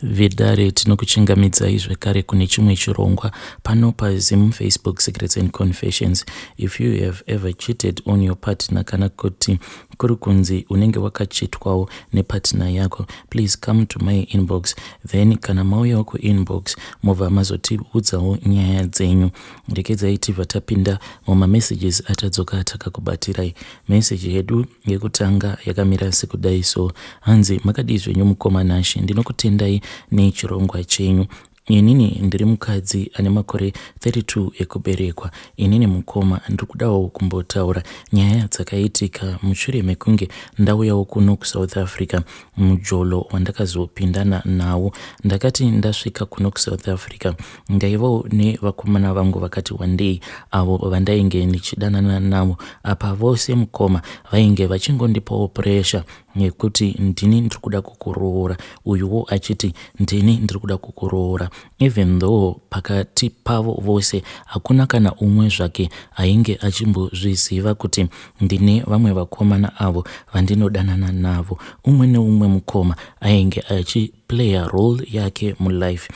Vedare tinokuchingamidzai zvekare kune chimwe chirongwa pano paZim Facebook Secrets and Confessions. If you have ever cheated on your partner kana kuti kuri kunzi unenge wakachitwawo nepartner yako, please come to my inbox. Then kana mauyawo kuinbox mobva mazotiudzawo nyaya dzenyu. Rekedzai tibva tapinda mumamessages atadzoka takakubatirai. Message yedu yekutanga yakamira sekudai so: hanzi makadii zvenyu mukoma Nashi, ndinokutendai nechirongwa chenyu. Inini ndiri mukadzi ane makore 32 ekuberekwa. Inini mukoma ndikudawo kumbotaura nyaya dzakaitika mushure mekunge ndauyawo kuno kuSouth Africa mujolo wandakazopindana nawo. Ndakati ndasvika kuno kuSouth Africa ndaivawo nevakomana vangu vakati wandei avo vandainge ndichidanana navo. Apa vose mukoma vainge vachingondipawo pressure yekuti ndini ndiri kuda kukuroora, uyuwo achiti ndini ndiri kuda kukuroora. Even though pakati pavo vose hakuna kana umwe zvake ainge achimbozviziva kuti ndine vamwe vakomana avo vandinodanana navo. Umwe neumwe mukoma ainge achiplaya role yake mulife.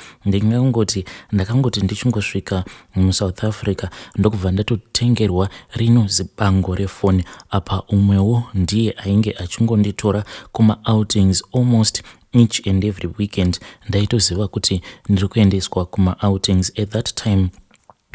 Ndakangoti ndichingosvika muSouth Africa ndokubva ndatotengerwa rino zibango refoni. Apa umwewo ndiye ainge achingonditora kuma outings almost each and every weekend. Ndaitoziva kuti ndiri kuendeswa kuma outings. At that time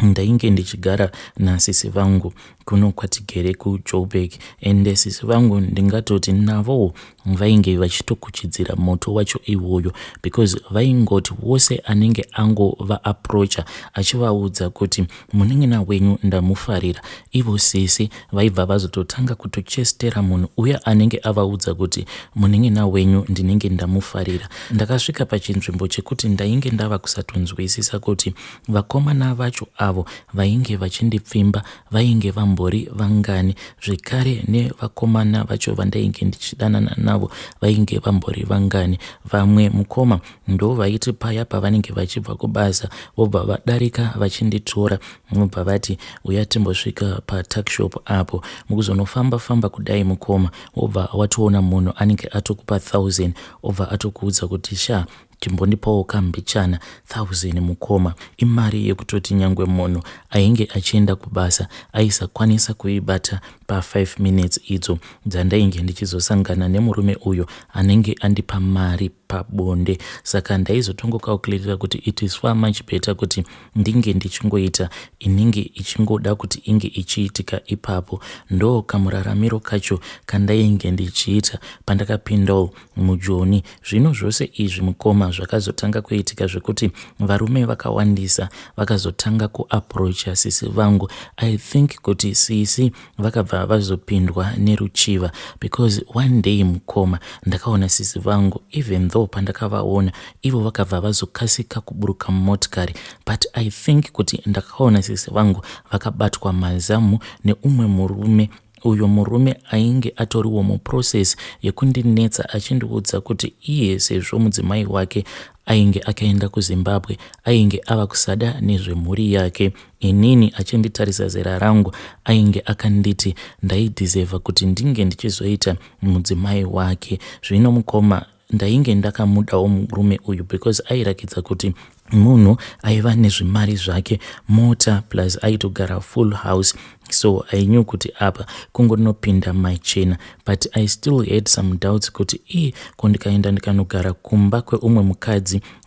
ndainge ndichigara nasisi vangu kuno kwatigere kuJoburg, ende sisi vangu ndingatoti navo vainge vachitokuchidzira moto wacho iwoyo, because vaingoti wose anenge angova approacha achivaudza kuti munen'ena wenyu ndamufarira, ivo sisi vaibva vazototanga kutochestera munhu uya anenge avaudza kuti munen'ena wenyu ndinenge ndamufarira. Ndakasvika pachinzvimbo chekuti ndainge ndava kusatonzwisisa kuti vakomana vacho avo vainge vachindipfimba vainge vambori vangani, zvekare nevakomana vacho vandainge ndichidanana navo vainge vambori vangani. Vamwe mukoma ndo vaiti paya pavanenge vachibva kubasa vobva vadarika vachinditora vobva vati uya timbosvika patakshop apo. Mukuzonofamba famba kudai mukoma wobva watoona munhu anenge atokupa 1000 obva atokuudza kuti sha chimbondipawo kambichana 1000 mukoma. Imari yekutoti nyangwe munhu ainge achienda kubasa aisakwanisa kuibata pa5 minutes idzo dzandainge ndichizosangana nemurume uyo anenge andipa mari pabonde. Saka ndaizotongokalkulatira kuti it is far much better kuti ndinge ndichingoita inenge ichingoda kuti inge ichiitika ipapo. Ndo kamuraramiro kacho kandainge ndichiita pandakapindawo mujoni. Zvino zvose izvi mukoma zvakazotanga kuitika zvekuti varume vakawandisa vakazotanga kuapproacha sisi vangu. I think kuti sisi vakabva vazopindwa neruchiva, because one day mukoma ndakaona sisi vangu, even though pandakavaona ivo vakabva vazokasika kuburuka mumotikari, but I think kuti ndakaona sisi vangu vakabatwa mazamu neumwe murume. Uyo murume ainge atoriwo muprocess yekundinetsa achindiudza kuti iye sezvo mudzimai wake ainge akaenda kuZimbabwe ainge ava kusada nezvemhuri yake. Inini achinditarisa zera rangu ainge akanditi ndaidhizeva kuti ndinge ndichizoita mudzimai wake. Zvino mukoma ndainge ndakamudawo murume uyu because airakidza kuti munhu aiva nezvimari zvake, mota plus aitogara full house. So I knew kuti apa kungonopinda machena, but I still had some doubts kuti kondikaenda ndikanogara kumba kweumwe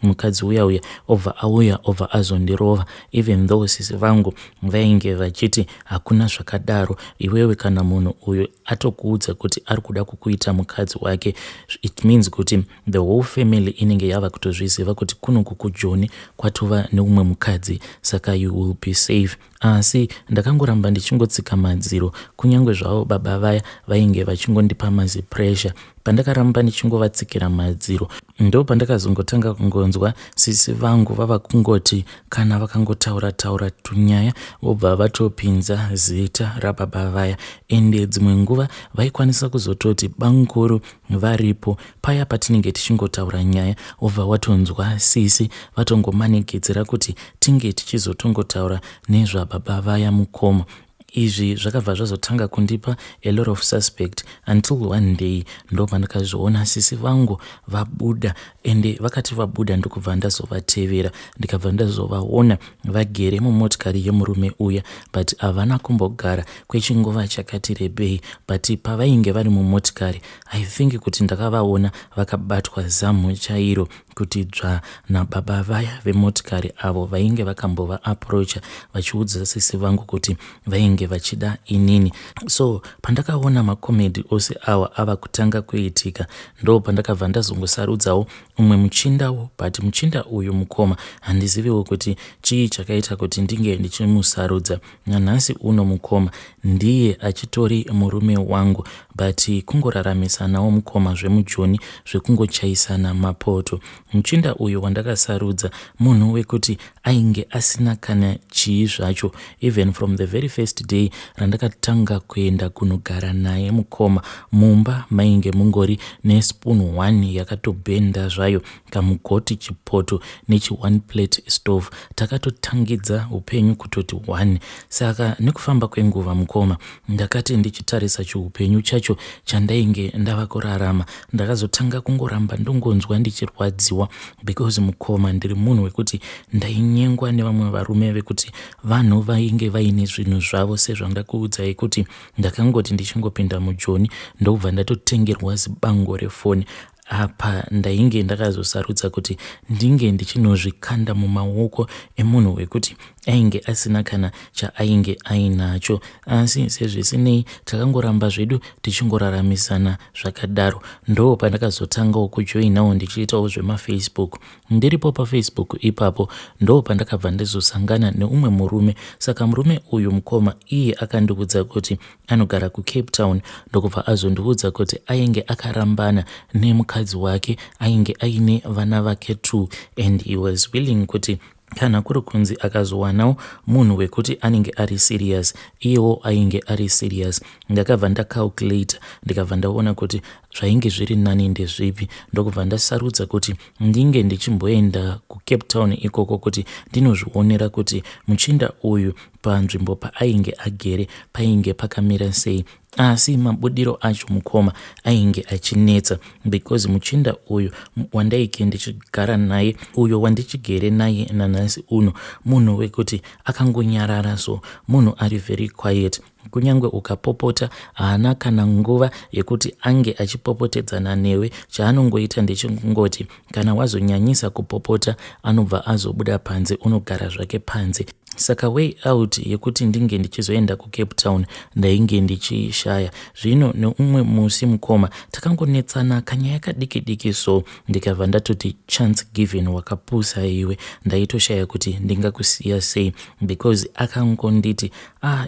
mukadzi uya obva azondirova, even though sisi vangu vainge vachiti hakuna zvakadaro. Iwewe kana munhu uyu atokuudza kuti ari kuda kukuita mukadzi wake, it means kuti the whole family inenge yava kutozviziva kuti kuno kukujoni kwatova neumwe mukadzi, saka you will be safe. Asi ndakangoramba ndichingotsika madziro, kunyange zvavo baba vaya vainge vachingondipa mazi pressure. Pandakaramba ndichingovatsikira madziro ndo pandakazongotanga kungonzwa sisi vangu vava kungoti kana vakangotaura tunyaya vobva vatopinza zita rababa vaya. Ende dzimwe nguva vaikwanisa kuzototi banguru varipo paya patinenge tichingotaura nyaya vobva watonzwa sisi vatongomanikidzira kuti tinge tichizotongotaura nezvababa vaya mukoma. izvi zvakabva zvazotanga kundipa a lot of suspect until one day ndo pandakazviona sisi vangu vabuda, ende vakati vabuda ndokubva ndazovatevera ndikabva ndazovaona vagere mumotikari yemurume uya, but havana kumbogara kwechinguva chakati rebei. But pavainge vari mumotikari I think kuti ndakavaona vakabatwa zamu chairo kuti dzva nababa vaya vemotikari avo vainge vakambova approacha vachiudza sisi vangu kuti vainge vachida inini. So pandakaona makomedi ose awa ava kutanga kuitika ndo pandakabva ndazongosarudzawo umwe muchindawo, but muchinda uyu mukoma handiziviwo kuti chii chakaita kuti ndinge ndichimusarudza. Nanhasi uno mukoma ndiye achitori murume wangu, but kungoraramisanawo mukoma zvemujoni zvekungochaisana mapoto. Muchinda uyu wandakasarudza munhu wekuti ainge asina kana chii zvacho, even from the very first day randakatanga kuenda kunogara naye mukoma mumba mainge mungori nespoon 1 yakatobhenda zvayo, kamugoti chipoto nechi 1 plate stove, takatotangidza upenyu kutoti 1. Saka nekufamba kwenguva mukoma ndakati ndichitarisa chiupenyu chacho chandainge ndava kurarama ndakazotanga kungoramba ndongonzwa ndichirwadziwa, because mukoma ndiri munhu wekuti ndainyengwa nevamwe varume vekuti vanhu vainge vaine zvinhu zvavo sezvandakuudzai kuti ndakangoti ndichingopinda mujoni ndokubva ndatotengerwa zibango refoni. Apa ndainge ndakazosarudza kuti ndinge ndichinozvikanda mumaoko emunhu wekuti ainge asina kana chaainge ainacho, asi sezvisinei takangoramba zvedu tichingoraramisana zvakadaro. Ndo pandakazotangawo kujoinawo ndichiitawo zvemafacebook. Ndiripo pafacebook ipapo ndo pandakabva ndizosangana neumwe murume. Saka murume uyu mukoma iye akandiudza kuti anogara kuCape Town, ndokubva azondiudza kuti ainge akarambana nemukadzi wake ainge aine vana vake 2 and he was willing kuti kana kuri kunzi akazowanawo munhu wekuti anenge ari serious iyewo ainge ari serious. Ndakabva ndacalculate ndikabva ndaona kuti zvainge zviri nani ndezvipi, ndokubva ndasarudza kuti ndinge ndichimboenda kuCape Town ikoko kuti ndinozvionera kuti muchinda uyu panzvimbo paainge agere painge pakamira sei. Asi mabudiro acho mukoma ainge achinetsa, because muchinda uyu wandaike ndichigara naye, uyo wandichigere naye nanhasi uno munhu wekuti akangonyarara, so munhu ari very quiet. Kunyangwe ukapopota haana kana nguva yekuti ange achipopotedzana newe. Chaanongoita ndechingoti kana wazonyanyisa kupopota anobva azobuda panze, unogara zvake panze. Saka way out yekuti ndinge ndichizoenda kuCape Town ndainge ndichishaya. Zvino neumwe musi mukoma takangonetsana kanyaya kadiki diki, so ndikabva ndatoti chance given wakapusa iwe, ndaitoshaya kuti ndingakusiya sei, because akangonditi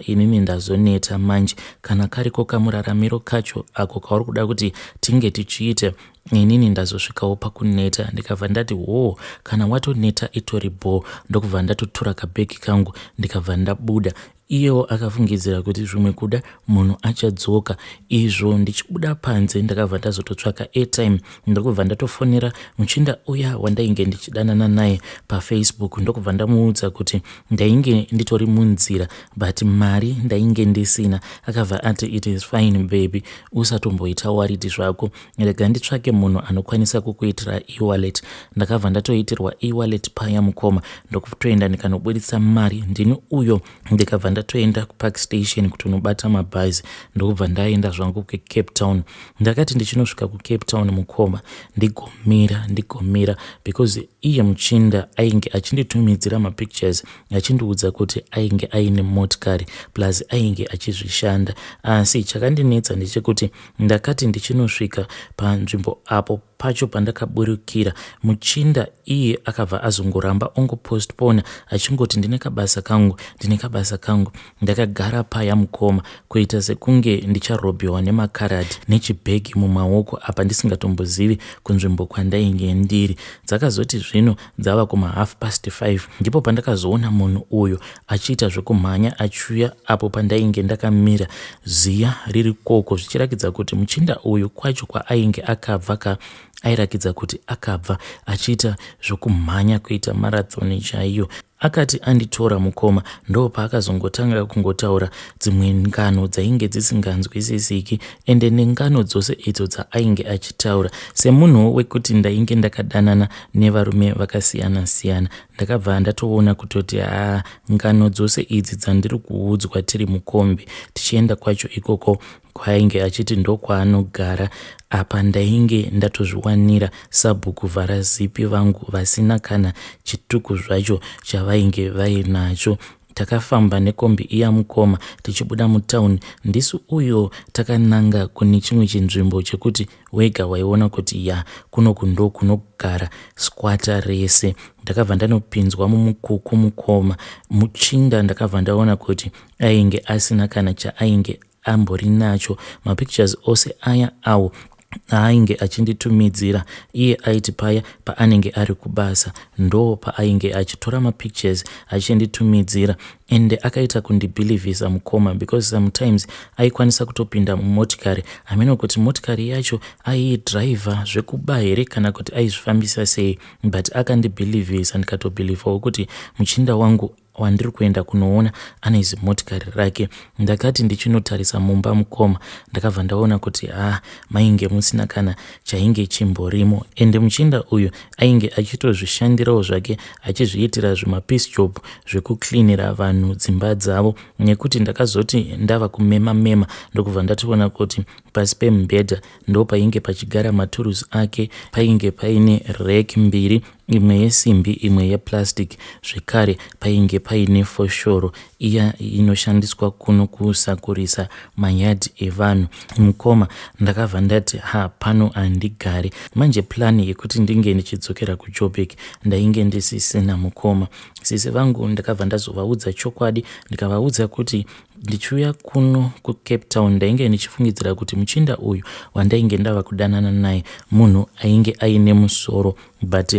inini ndazoneta manje, kana kariko kamuraramiro kacho ako kauri kuda kuti tinge tichiita inini ndazosvikawo pakuneta. Ndikabva ndati kana watoneta itori bho, ndokubva ndatotora kabhegi kangu ndikabva ndabuda. Iyewo akafungidzira kuti zvimwe kuda munhu achadzoka. Izvo ndichibuda panze ndakabva ndazototsvaka airtime, ndokubva ndatofonera muchinda uya wandainge ndichidanana naye paFacebook, ndokubva ndamuudza kuti ndainge nditori munzira but mari ndainge ndisina. Akabva ati it is fine baby, usatomboita waridi zvako, rega nditsvake munhu anokwanisa kukuitira e-wallet. Ndakabva ndatoitirwa e-wallet paya mukoma, ndokutoenda ndikanobuditsa mari ndini uyo. Ndikabva ndatoenda kupark station kutonobata mabhazi, ndokubva ndaenda zvangu kuCape Town. Ndakati ndichinosvika kuCape Town mukoma ndigomira because iye muchinda ainge achinditumidzira mapictures achindiudza kuti ainge aine motikari plus ainge achizvishanda. Asi chakandinetsa ndechekuti ndakati ndichinosvika panzvimbo apo pacho pandakaburukira, muchinda iye akabva azongoramba ongopostpona achingoti ndine kabasa kangu. Ndakagara paya mukoma kuita sekunge ndicharobhiwa nemakarati nechibhegi mumaoko apa ndisingatombozivi kunzvimbo kwandainge ndiri. Dzakazoti zvino dzava kuma 5:30 ndipo pandakazoona munhu uyu achiita zvekumhanya achiuya apo pandainge ndakamira, ziya riri koko, zvichirakidza kuti muchinda uyu kwacho kwaainge akabva airakidza kuti akabva achiita zvokumhanya kuita marathoni chaiyo. akati anditora mukoma ndo paakazongotanga kungotaura dzimwe ngano dzainge dzisinganzwisisiki ende nengano dzose idzo dzaainge achitaura. Semunhu wekuti ndainge ndakadanana nevarume vakasiyana-siyana, ndakabva ndatoona kutoti ngano dzose idzi dzandiri kuudzwa tiri mukombe tichienda kwacho ikoko kwainge achiti ndokwaanogara, apa ndainge ndatozviwanira sabhuku vharazipi vangu vasina kana chituku zvacho chavainge vainacho. Takafamba nekombi iya mukoma tichibuda mutauni, ndisu uyo takananga kune chimwe chinzvimbo chekuti wega waiona kuti kunoku ndo kunogara squata rese. Ndakabva ndanopinzwa mumukuku mukoma. Muchinda ndakabva ndaona kuti ainge asina kana chaainge ambori nacho. Mapictures ose aya awo ainge achinditumidzira iye aiti paya paanenge ari kubasa ndo paainge achitora mapictures achinditumidzira, ende akaita kundibhilivhisa mukoma because sometimes aikwanisa kutopinda mumotikari ameno kuti motikari yacho aiidhiraivha zvekuba here kana kuti aizvifambisa sei, but akandibhilivhisa ndikatobhilivhawo kuti muchinda wangu wandiri kuenda kunoona ane zimotikari rake. Ndakati ndichinotarisa mumba mukoma ndakabva ndaona kuti mainge musina kana chainge chimborimo, ende muchinda uyu ainge achitozvishandirawo zvake achizviitira zvimapiece job zvekuklinira vanhu dzimba dzavo, nekuti ndakazoti ndava kumema ndokubva ndatoona kuti pasi pemubhedha ndo painge pachigara maturusi ake, painge paine reki mbiri, imwe yesimbi imwe yeplastic, zvekare painge paine foshoro iya inoshandiswa kuno kusakurisa mayadhi evanhu. Mukoma ndakabva ndati pano handigari. Manje plani yekuti ndinge ndichidzokera kuJoburg ndainge ndisisina mukoma. Sisi vangu ndakabva ndazovaudza chokwadi, ndikavaudza kuti ndichiuya kuno kuCape Town ndainge ndichifungidzira kuti muchinda uyu wandainge ndava kudanana naye munhu ainge aine musoro, but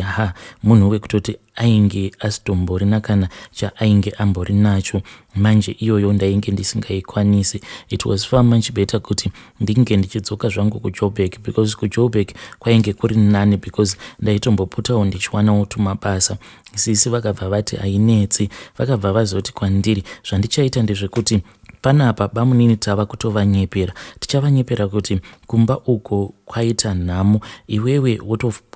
munhu wekutoti ainge asitomborina kana chaainge ambori nacho. Manje iyoyo ndainge ndisingaikwanisi. It was far much better kuti ndinge ndichidzoka zvangu kuJoburg, because kuJoburg kwainge kuri nani because ndaitomboputawo ndichiwanawo tumabasa. Sisi vakabva vati ainetsi, vakabva vazoti kwandiri zvandichaita ndezvekuti panapa bamunini tava kutovanyepera, tichavanyepera kuti kumba uko kwaita nhamo, iwewe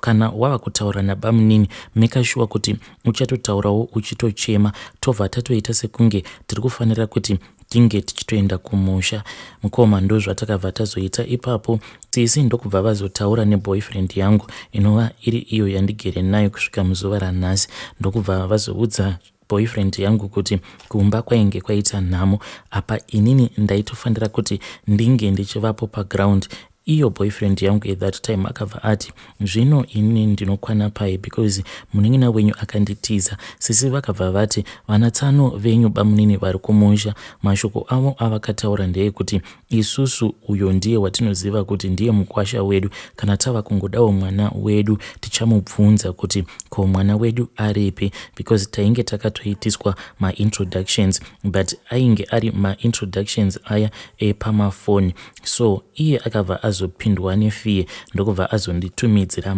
kana wava kutaura nabamunini make sure kuti uchatotaurawo uchitochema, tobva tatoita sekunge tiri kufanira kuti tinge tichitoenda kumusha. Mukoma ndo zvatakabva tazoita ipapo. Sisi ndokubva vazotaura neboyfriend yangu inova iri iyo yandigere nayo kusvika muzuva ranhasi, ndokubva vazoudza boyfriend yangu kuti kumba kwainge kwaita nhamo, apa inini ndaitofanira kuti ndinge ndichivapo paground. Iyo boyfriend yangu at that time akabva ati zvino ini ndinokwana pai because munun'una wenyu akanditiza. Sisi vakabva vati vanatsano venyu bamunini vari kumusha. Mashoko avo avakataura ndeyekuti isusu uyo ndiye watinoziva kuti ndiye mukwasha wedu, kana tava kungodawo mwana wedu tichamubvunza kuti ko mwana wedu aripi, because tainge takatoitiswa ma-introductions but ainge ari ma-introductions aya epamafoni. So iye akabva azopindwa nefiye ndokubva azonditumidzira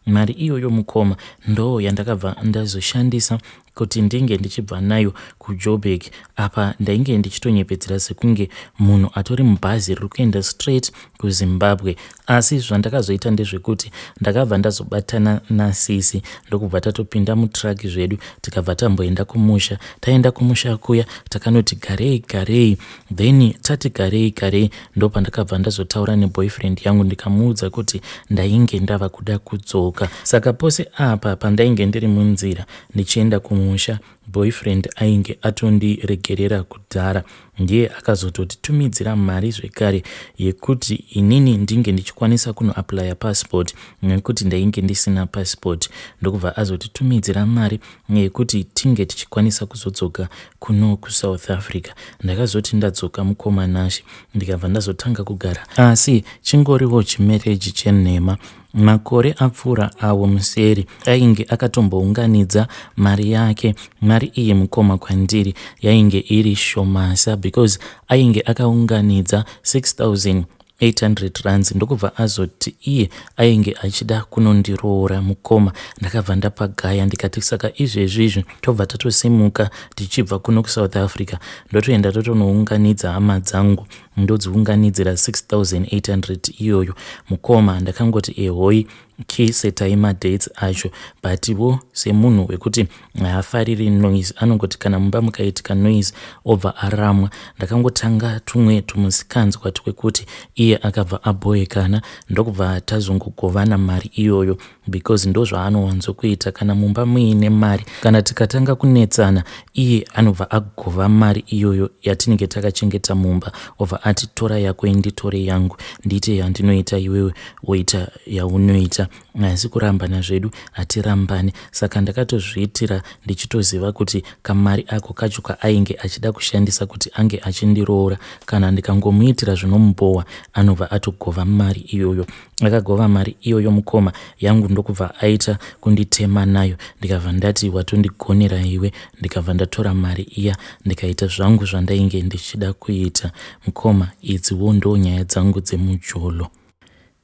mari iyoyo mukoma ndo yandakabva ndazoshandisa kuti ndinge ndichibva nayo kuJoburg. Apa ndainge ndichitonyepedzera sekunge munhu atori mubhazi riri kuenda straight kuZimbabwe. Asi zvandakazoita ndezvekuti ndakabva ndazobatana nasisi ndokubva tatopinda mutraki zvedu tikabva tamboenda kumusha. Taenda kumusha kuya takanoti garei, then tati garei ndo pandakabva ndazotaura neboyfriend yangu ndikamuudza kuti ndainge ndava kuda kudzoka. Saka pose apa pandainge ndiri munzira ndichienda kumusha, boyfriend ainge atondiregerera kudhara, ndiye akazototitumidzira mari zvekare yekuti inini ndinge ndichikwanisa kunoaplya passport nekuti ndainge ndisina passport, ndokubva azotitumidzira mari yekuti tinge tichikwanisa kuzodzoka kuno kuSouth Africa. Ndakazoti ndadzoka mukoma nashi ndikabva ndazotanga kugara, asi chingoriwo chimereji chenhema. Makore apfuura awo museri ainge akatombounganidza mari yake. Mari iyi mukoma kwandiri yainge iri shomasa because ainge akaunganidza 6,000 800 rands. Ndokubva azoti iye ainge achida kunondiroora mukoma. Ndakabva ndapagaya ndikati saka izvezvizvi tobva tatosimuka tichibva kuno kuSouth Africa ndotoenda totonounganidza hama dzangu ndodziunganidzira 6800 iyoyo. Mukoma ndakangoti ehoi kisetai madates acho, but wo semunhu wekuti haafariri noise anongoti kana mumba mukaitika noise obva aramwa. Ndakangotanga tumwe tumusikanzwa twekuti iye akabva aboekana ndokubva tazongogovana mari iyoyo, because ndozvaanowanzokuita kana mumba muine mari. Kana tikatanga kunetsana iye anobva agova mari iyoyo yatinenge takachengeta mumba obva ati tora yako inditore yangu, ndiite yandinoita iwewe woita yaunoita. Asi kurambana zvedu hatirambane. Saka ndakatozviitira ndichitoziva kuti kamari ako kacho kaainge achida kushandisa kuti ange achindiroora, kana ndikangomuitira zvinomubohwa anobva atogova mari iyoyo. Akagova mari iyoyo mukoma yangu ndokubva aita kunditema nayo. Ndikabva ndati watondigonera iwe, ndikabva ndatora mari iya ndikaita zvangu zvandainge ndichida kuita. Mukoma, idziwo ndo nyaya dzangu dzemujolo.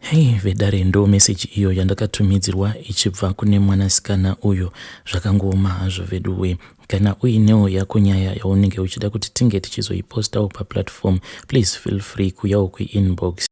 Hei vedare, ndo meseji iyo yandakatumidzirwa ichibva kune mwanasikana uyo. Zvakangooma hazvo veduwe. Kana uinewo yako nyaya yaunenge uchida kuti tinge tichizoipostawo paplatform, please feel free kuyawo kuinbox.